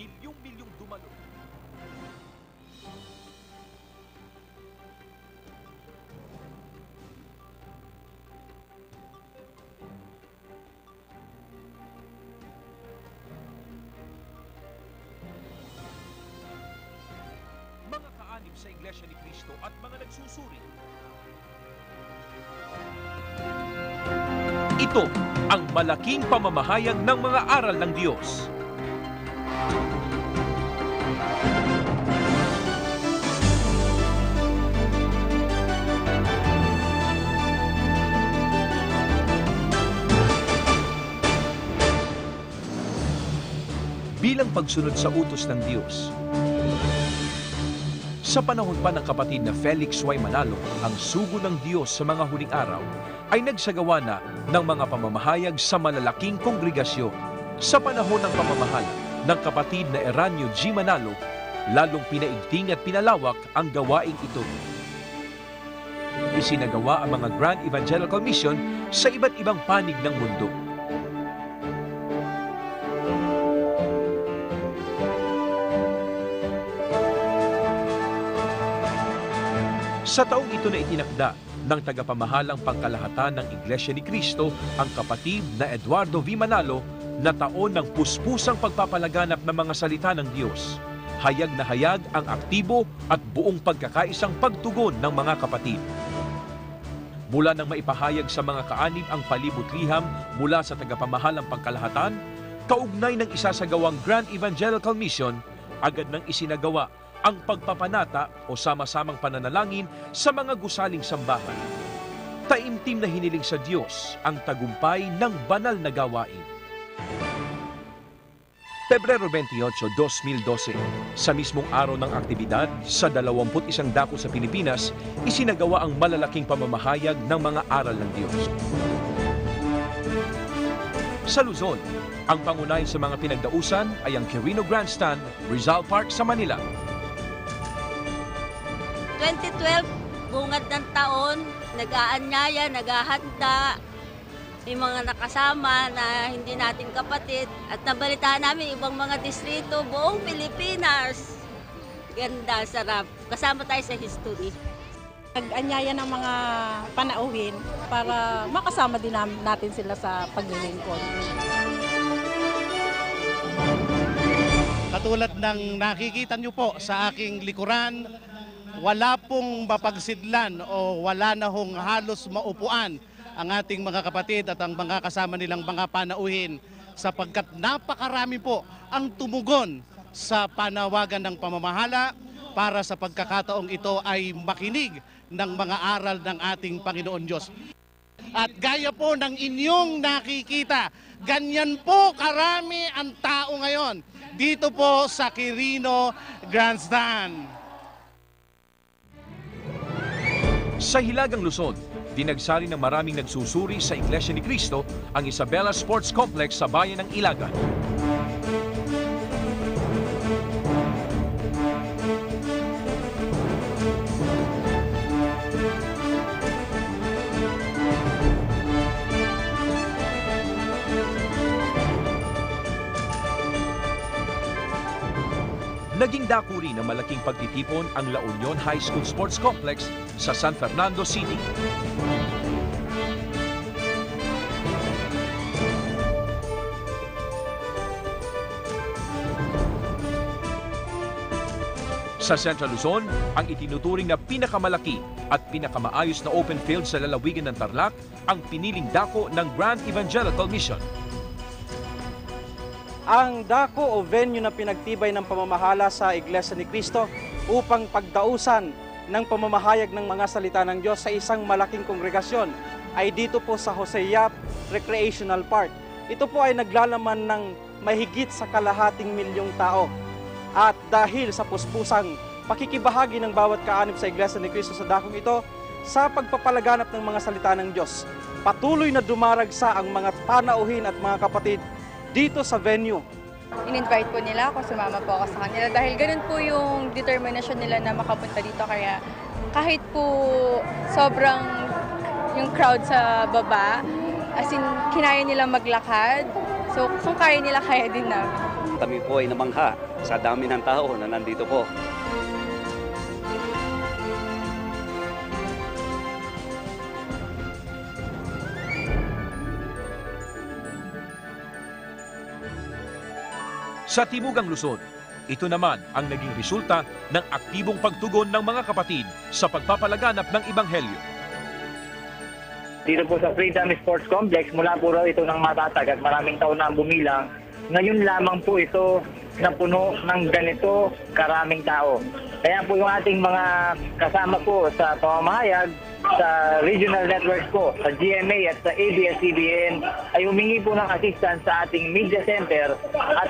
milyong-milyong dumalo. Mga kaanib sa Iglesia ni Cristo at mga nagsusuri. Ito ang malaking pamamahayag ng mga aral ng Diyos. Bilang pagsunod sa utos ng Diyos, sa panahon pa ng kapatid na Felix Y. Manalo, ang sugo ng Diyos sa mga huling araw ay nagsagawa na ng mga pamamahayag sa malalaking kongregasyon. Sa panahon ng pamamahala ng kapatid na Eranio G. Manalo, lalong pinaigting at pinalawak ang gawaing ito. Isinagawa ang mga Grand Evangelical Mission sa iba't ibang panig ng mundo. Sa taong ito na itinakda ng tagapamahalang pangkalahatan ng Iglesia ni Cristo, ang kapatid na Eduardo V. Manalo, na taon ng puspusang pagpapalaganap ng mga salita ng Diyos. Hayag na hayag ang aktibo at buong pagkakaisang pagtugon ng mga kapatid. Mula nang maipahayag sa mga kaanib ang palibot-liham mula sa tagapamahalang pangkalahatan, kaugnay ng isasagawang Grand Evangelical Mission, agad nang isinagawa ang pagpapanata o sama-samang pananalangin sa mga gusaling sambahan. Taimtim na hiniling sa Diyos ang tagumpay ng banal na gawain. Pebrero 28, 2012, sa mismong araw ng aktibidad, sa 21 dako sa Pilipinas, isinagawa ang malalaking pamamahayag ng mga aral ng Diyos. Sa Luzon, ang pangunahin sa mga pinagdausan ay ang Quirino Grandstand, Rizal Park sa Manila. 2012, bungad ng taon, nag-aanyaya, naghahanda, may mga nakasama na hindi natin kapatid at nabalitaan namin ibang mga distrito, buong Pilipinas. Ganda, sarap. Kasama tayo sa history. Nag-anyaya ng mga panauhin para makasama din natin sila sa paglilingkod. Katulad ng nakikita nyo po sa aking likuran, wala pong mapagsidlan o wala na hong halos maupuan ang ating mga kapatid at ang mga kasama nilang mga panauhin sapagkat napakarami po ang tumugon sa panawagan ng pamamahala para sa pagkakataong ito ay makinig ng mga aral ng ating Panginoon Diyos. At gaya po ng inyong nakikita, ganyan po karami ang tao ngayon dito po sa Quirino Grandstand. Sa Hilagang Luzon, dinagsari ng maraming nagsusuri sa Iglesia ni Cristo ang Isabela Sports Complex sa bayan ng Ilagan. Naging dako rin ng malaking pagtitipon ang La Union High School Sports Complex sa San Fernando City. Sa Central Luzon, ang itinuturing na pinakamalaki at pinakamaayos na open field sa lalawigan ng Tarlac ang piniling dako ng Grand Evangelical Mission. Ang dako o venue na pinagtibay ng pamamahala sa Iglesia ni Cristo upang pagdausan ng pamamahayag ng mga salita ng Diyos sa isang malaking kongregasyon ay dito po sa Jose Yap Recreational Park. Ito po ay naglalaman ng mahigit sa kalahating milyong tao. At dahil sa puspusang pakikibahagi ng bawat kaanib sa Iglesia ni Cristo sa dakong ito, sa pagpapalaganap ng mga salita ng Diyos, patuloy na dumaragsa ang mga panauhin at mga kapatid dito sa venue. In-invite po nila ako, sumama po ako sa kanila dahil ganun po yung determination nila na makapunta dito. Kaya kahit po sobrang yung crowd sa baba, as in kinaya nila maglakad, so kung kaya nila, kaya din namin. kami po ay namangha sa dami ng tao na nandito po. Sa Timugang Luzon, ito naman ang naging resulta ng aktibong pagtugon ng mga kapatid sa pagpapalaganap ng Ebanghelyo. Dito po sa Freedom Sports Complex, mula po raw ito ng matatag at maraming taon na ang bumilang. Ngayon lamang po ito napuno ng ganito karaming tao. Kaya po yung ating mga kasama po sa pamamahayag, sa regional networks po, sa GMA at sa ABS-CBN ay humingi po ng assistance sa ating media center at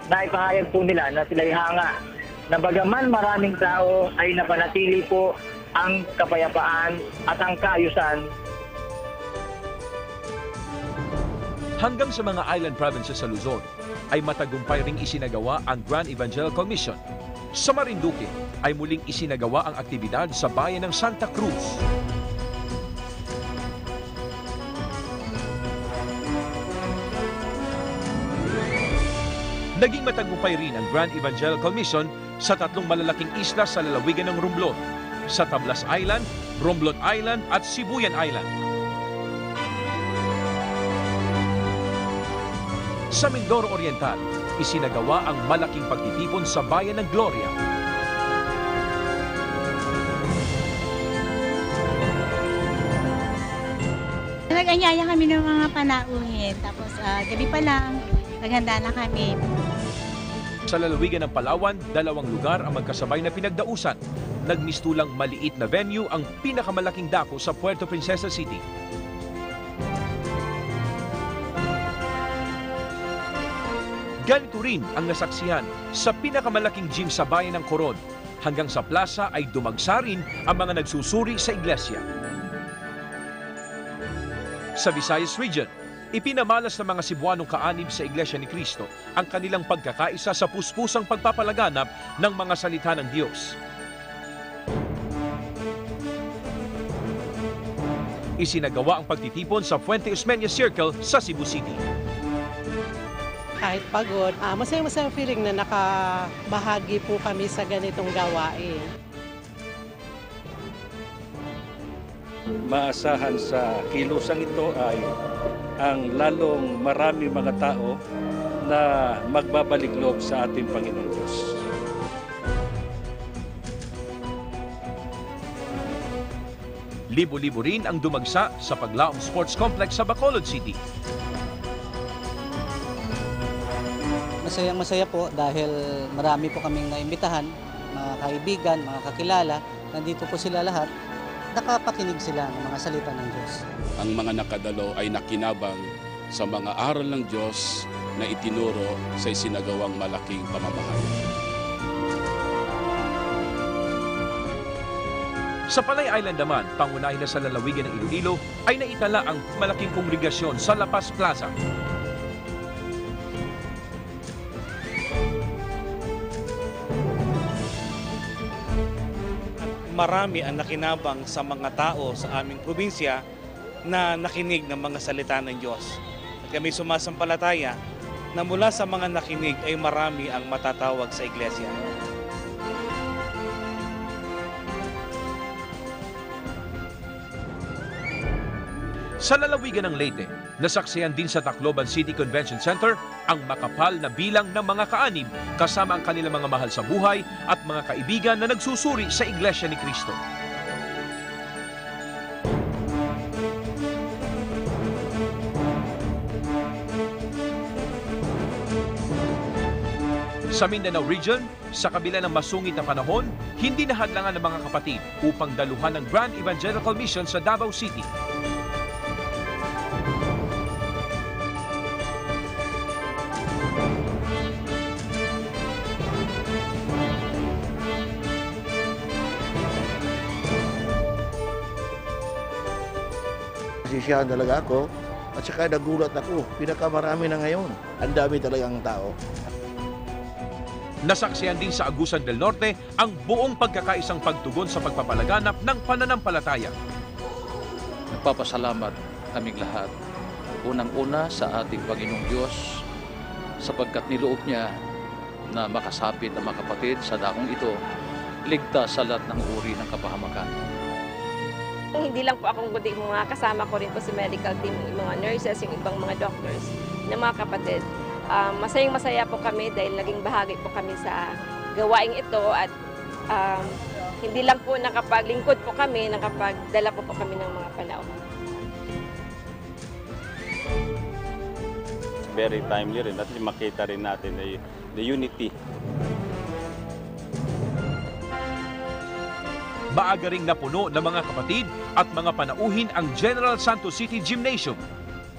naipahayag po nila na sila'y hanga na bagaman maraming tao ay napanatili po ang kapayapaan at ang kaayusan. Hanggang sa mga island provinces sa Luzon ay matagumpay ring isinagawa ang Grand Evangelical Mission. Sa Marinduque ay muling isinagawa ang aktibidad sa bayan ng Santa Cruz. Naging matagumpay rin ang Grand Evangelical Mission sa 3 malalaking isla sa lalawigan ng Romblon, sa Tablas Island, Romblon Island at Sibuyan Island. Sa Mindoro Oriental, isinagawa ang malaking pagtitipon sa bayan ng Gloria. Nag-anyaya kami ng mga panauhin, tapos gabi pa lang, naghanda na kami. Sa lalawigan ng Palawan, 2 lugar ang magkasabay na pinagdausan. Nagmistulang maliit na venue ang pinakamalaking dako sa Puerto Princesa City. Ganito rin ang nasaksihan sa pinakamalaking gym sa bayan ng Coron. Hanggang sa plaza ay dumagsa rin ang mga nagsusuri sa iglesia. Sa Visayas Region, ipinamalas ng mga Cebuanong kaanib sa Iglesia ni Cristo ang kanilang pagkakaisa sa puspusang pagpapalaganap ng mga salita ng Diyos. Isinagawa ang pagtitipon sa Fuente Osmeña Circle sa Cebu City. Kahit pagod, masaya-masaya feeling na nakabahagi po kami sa ganitong gawain. Maasahan sa kilusang ito ay ang lalong marami mga tao na magbabalik loob sa ating Panginoon Diyos. Libo-libo rin ang dumagsa sa Paglaom Sports Complex sa Bacolod City. Masayang-masaya po dahil marami po kaming naimbitahan, mga kaibigan, mga kakilala. Nandito po sila lahat. Nakapakinig sila ng mga salita ng Diyos. Ang mga nakadalo ay nakinabang sa mga aral ng Diyos na itinuro sa isinagawang malaking pamamahayag. Sa Panay Island naman, pangunahin na sa lalawigan ng Iloilo, ay naitala ang malaking kongregasyon sa La Paz Plaza. Marami ang nakinabang sa mga tao sa aming probinsya na nakinig ng mga salita ng Diyos. At kami sumasampalataya na mula sa mga nakinig ay marami ang matatawag sa iglesia. Sa lalawigan ng Leyte, nasaksihan din sa Tacloban City Convention Center ang makapal na bilang ng mga kaanib kasama ang kanilang mga mahal sa buhay at mga kaibigan na nagsusuri sa Iglesia ni Cristo. Sa Mindanao Region, sa kabila ng masungit na panahon, hindi nahadlangan ng mga kapatid upang daluhan ng Grand Evangelical Mission sa Davao City. Nasisiyahan talaga ako at saka nagulat ako. Pinakamarami na ngayon. Ang dami talagang tao. Nasaksihan din sa Agusan del Norte ang buong pagkakaisang pagtugon sa pagpapalaganap ng pananampalataya. Nagpapasalamat kaming lahat. Unang-una sa ating Panginoong Diyos sapagkat niloob niya na makasapit ang mga kapatid sa dakong ito, ligtas sa lahat ng uri ng kapahamakan. Hindi lang po akong kundi mga kasama ko rin po sa medical team, yung mga nurses, yung ibang mga doctors, na mga kapatid. Masayang-masaya po kami dahil naging bahagi po kami sa gawaing ito at hindi lang po nakapaglingkod po kami, nakapagdala po kami ng mga panahon. Very timely rin at makita rin natin the unity. Maaga ring napuno ng mga kapatid at mga panauhin ang General Santos City Gymnasium.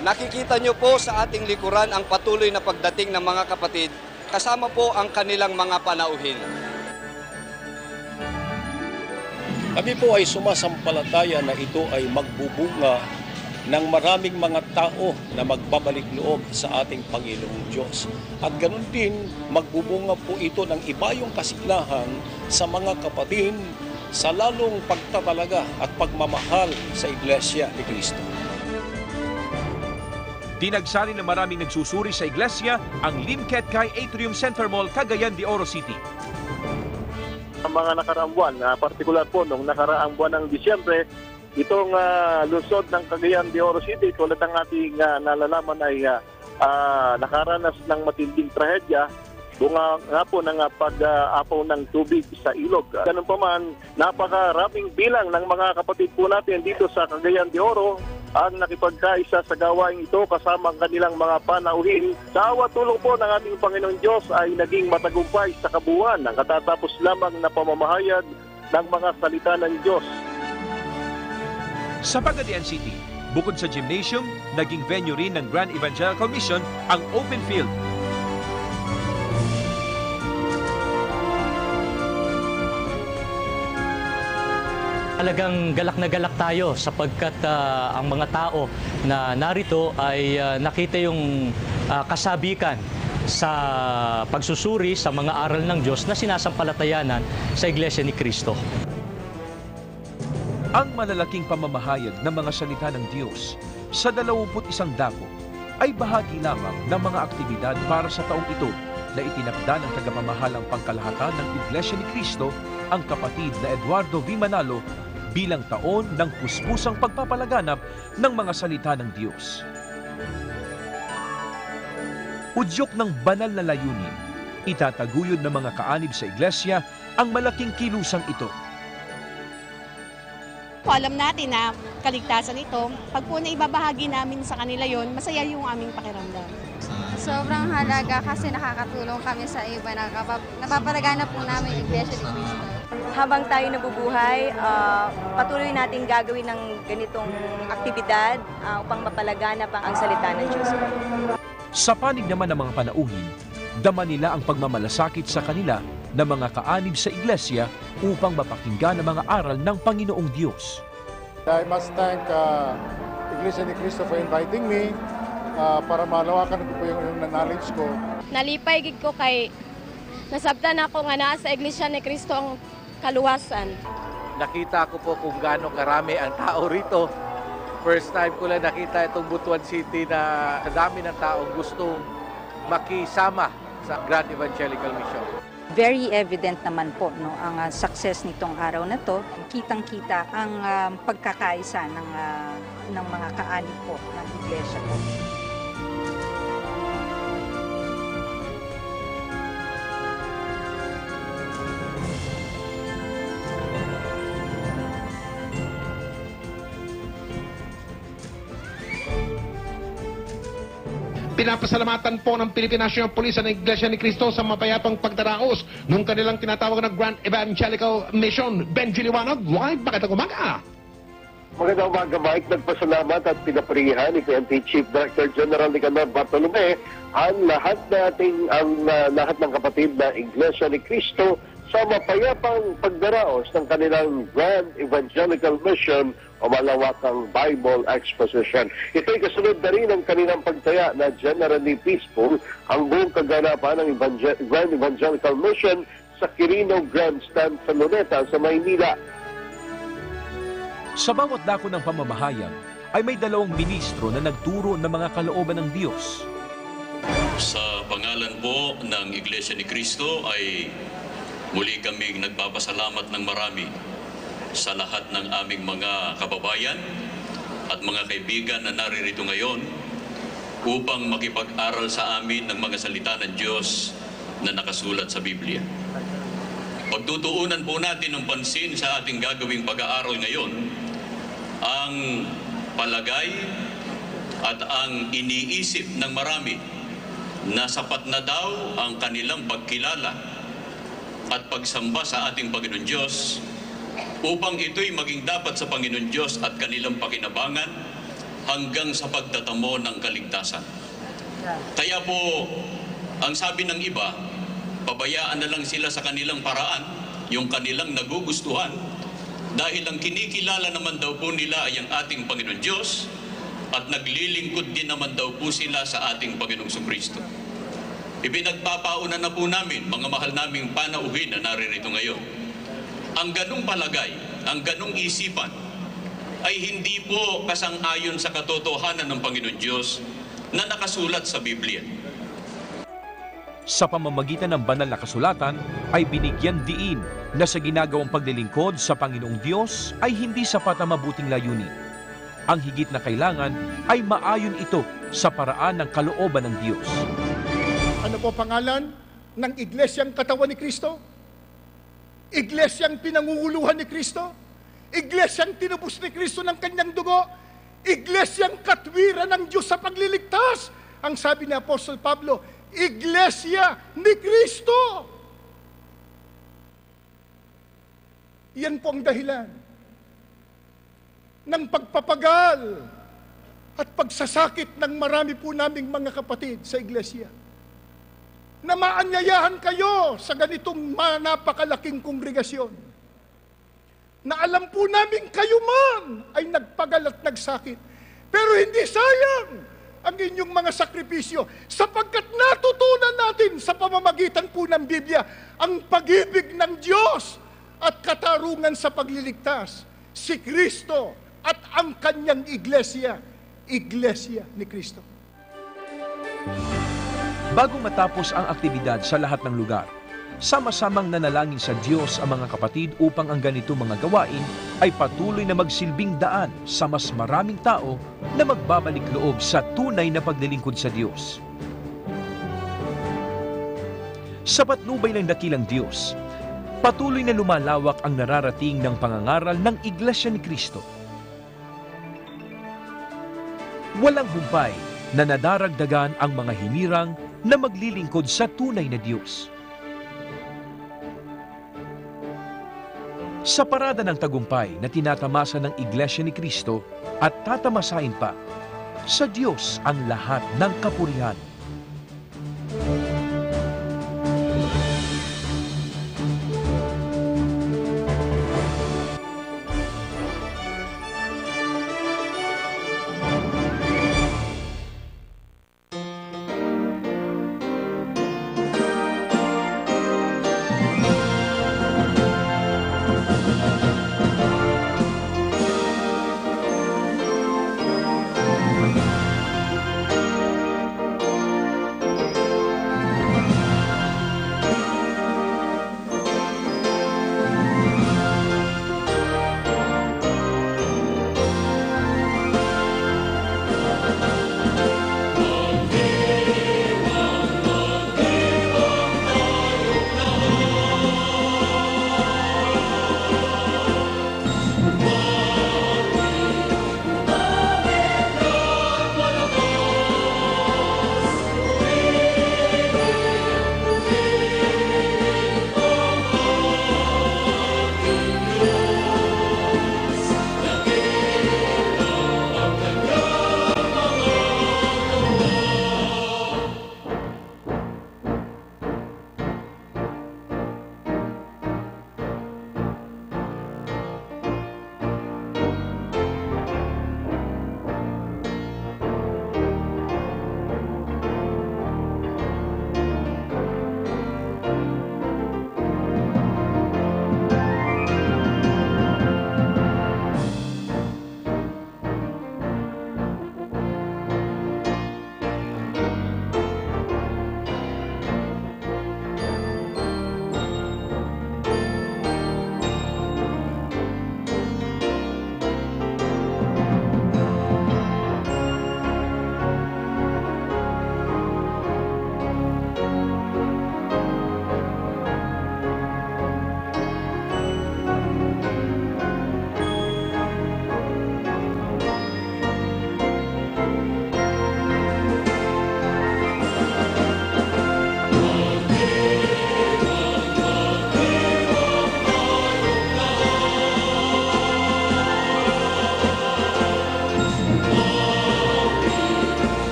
Nakikita nyo po sa ating likuran ang patuloy na pagdating ng mga kapatid, kasama po ang kanilang mga panauhin. Kami po ay sumasampalataya na ito ay magbubunga ng maraming mga tao na magbabalik loob sa ating Panginoong Diyos. At ganun din, magbubunga po ito ng ibayong kasilahan sa mga kapatid sa lalong pagtatalaga at pagmamahal sa Iglesia ni Cristo. Tinagsari na maraming nagsusuri sa iglesia ang Limket Kai Atrium Center Mall, Cagayan de Oro City. Ang mga nakaraang buwan, partikular po nung nakaraang buwan ng Disyembre, itong lungsod ng Cagayan de Oro City, tulad ng ating nalalaman ay nakaranas ng matinding trahedya, bunga nga po ng pag-apaw ng tubig sa ilog. Ganun pa man, napakaraming bilang ng mga kapatid po natin dito sa Cagayan de Oro ang nakipagkaisa sa gawain ito kasama ang kanilang mga panauhin. Sa awa tulong po ng ating Panginoong Diyos ay naging matagumpay sa kabuuan ang katatapos lamang na pamamahayag ng mga salita ng Diyos. Sa Pagadian City, bukod sa gymnasium, naging venue rin ng Grand Evangelical Mission ang open field. Talagang galak na galak tayo sapagkat ang mga tao na narito ay nakita yung kasabikan sa pagsusuri sa mga aral ng Diyos na sinasampalatayanan sa Iglesia ni Cristo. Ang malalaking pamamahayag ng mga salita ng Diyos sa 21 dako ay bahagi lamang ng mga aktibidad para sa taong ito na itinakda ng tagapamahalang pangkalahatan ng Iglesia ni Cristo, ang kapatid na Eduardo V. Manalo, bilang taon ng puspusang pagpapalaganap ng mga salita ng Diyos. Udyok ng banal na layunin, itataguyod ng mga kaanib sa iglesia ang malaking kilusang ito. Alam natin na kaligtasan ito, pag po na ibabahagi namin sa kanila yon, masaya yung aming pakiramdam. Sobrang halaga kasi nakakatulong kami sa iba, napapalaganap po namin yung Iglesia ni Cristo. Habang tayo nabubuhay, patuloy natin gagawin ng ganitong aktibidad upang mapalaganap ang salita ng Diyos. Sa panig naman ng mga panauhin, dama nila ang pagmamalasakit sa kanila na mga kaanib sa iglesia upang mapakinggan ang mga aral ng Panginoong Diyos. I must thank Iglesia ni Cristo for inviting me para malawakan ko po yung knowledge ko. Nalipay gid ko kay nasabtan ako nga naa sa Iglesia ni Cristo ang kaluwasan. Nakita ko po kung gaano karami ang tao rito. First time ko lang nakita itong Butuan City na dami ng tao gustong makisama sa Grand Evangelical Mission. Very evident naman po ang success nitong araw na to. Kitang-kita ang pagkakaisa ng mga kaanib po ng iglesia po. Pinapasalamatan po ng Philippine National Police ang Iglesia ni Cristo sa mapayapang pagdaraos nung kanilang tinatawag na Grand Evangelical Mission. Benji Liwanag, live magandang umaga! Magandang umaga, Mike. Nagpasalamat at pinaparihan ni PNP Chief Director General Nicanor Bartolome ang lahat ng kapatid na Iglesia ni Cristo sa mapayapang pagdaraos ng kanilang Grand Evangelical Mission o malawakang Bible Exposition. Ito'y kasunod na rin ang kanilang pagtaya na generally peaceful ang buong kaganapan ng Grand Evangelical Mission sa Quirino Grandstand sa Luneta sa Maynila. Sa bawat dako ng pamamahayag ay may 2 ministro na nagturo ng mga kalooban ng Diyos. Sa banal pangalan po ng Iglesia ni Cristo ay muli kaming nagpapasalamat ng marami sa lahat ng aming mga kababayan at mga kaibigan na naririto ngayon upang makipag-aral sa amin ng mga salita ng Diyos na nakasulat sa Biblia. Pagtutuunan po natin ng pansin sa ating gagawing pag-aaral ngayon ang palagay at ang iniisip ng marami na sapat na daw ang kanilang pagkilala at pagsamba sa ating Panginoon Diyos upang ito'y maging dapat sa Panginoon Diyos at kanilang pakinabangan hanggang sa pagtatamo ng kaligtasan. Kaya po, ang sabi ng iba, pabayaan na lang sila sa kanilang paraan, yung kanilang nagugustuhan, dahil ang kinikilala naman daw po nila ay ang ating Panginoon Diyos at naglilingkod din naman daw po sila sa ating Panginoong Kristo. Ipinagpapauna na po namin, mga mahal naming panauhin na naririto ngayon. Ang ganong palagay, ang ganong isipan, ay hindi po kasang-ayon sa katotohanan ng Panginoon Diyos na nakasulat sa Biblia. Sa pamamagitan ng banal na kasulatan ay binigyan diin na sa ginagawang paglilingkod sa Panginoong Diyos ay hindi sapat ang mabuting layunin. Ang higit na kailangan ay maayon ito sa paraan ng kalooban ng Diyos. Ano po pangalan ng iglesyang katawan ni Kristo? Iglesyang pinangunguluhan ni Kristo? Iglesyang tinubos ni Kristo ng kanyang dugo? Iglesyang katwiran ng Diyos sa pagliligtas? Ang sabi ni Apostol Pablo, Iglesia ni Kristo. Yan po ang dahilan ng pagpapagal at pagsasakit ng marami po naming mga kapatid sa iglesia. Na maanyayahan kayo sa ganitong napakalaking kongregasyon. Na alam po namin kayo man ay nagpagal at nagsakit. Pero hindi sayang ang inyong mga sakripisyo sapagkat natutunan natin sa pamamagitan po ng Biblia ang pag-ibig ng Diyos at katarungan sa pagliligtas. Si Kristo at ang kanyang iglesia, Iglesia ni Kristo. Bago matapos ang aktibidad sa lahat ng lugar, sama-samang nanalangin sa Diyos ang mga kapatid upang ang ganito mga gawain ay patuloy na magsilbing daan sa mas maraming tao na magbabalik loob sa tunay na paglilingkod sa Diyos. Sa patnubay ng dakilang Diyos, patuloy na lumalawak ang nararating ng pangangaral ng Iglesia ni Cristo. Walang humpay na nadaragdagan ang mga hinirang na maglilingkod sa tunay na Diyos. Sa parada ng tagumpay na tinatamasa ng Iglesia ni Cristo at tatamasain pa, sa Diyos ang lahat ng kapurihan.